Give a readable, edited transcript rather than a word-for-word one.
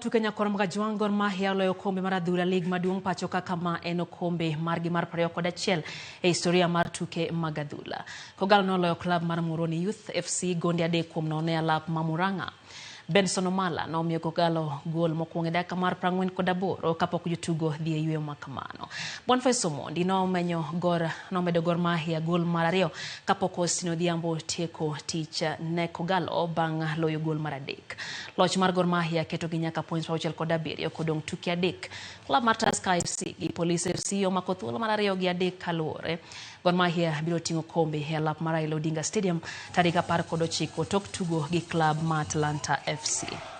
tuke nyakor mga juang Gor Mahia loyo kombe mar adhula lig maduong' pacho kama eno kombe margi mar 21 e historia mar tuke mag adhula. Kogalo no loyo club mar Muroni Youth FC gonde 3-0 e alap ma Murang'a. Benson Omala no miyo Kogalo gol mokwongo e dakika mar 48 kapok jotugo dhi e yweyo makamano. Boniface Omondi no medo Gor Mahia gol mar 2 kapok Ostino Odhiambo tieko tich ne Kogalo bang' loyo gol mar 3. Loch mar Gor Mahia keto gi nyaka points 67 kodong' tuke 3. Club mar Tusker FC gi Police FC omako thuolo mar 2-3 kaluwore. Gor Mahia biro ting'o kombe e alap mar Raila Odinga Stadium tarik 19 tok tugo gi club mar Atlanta FC.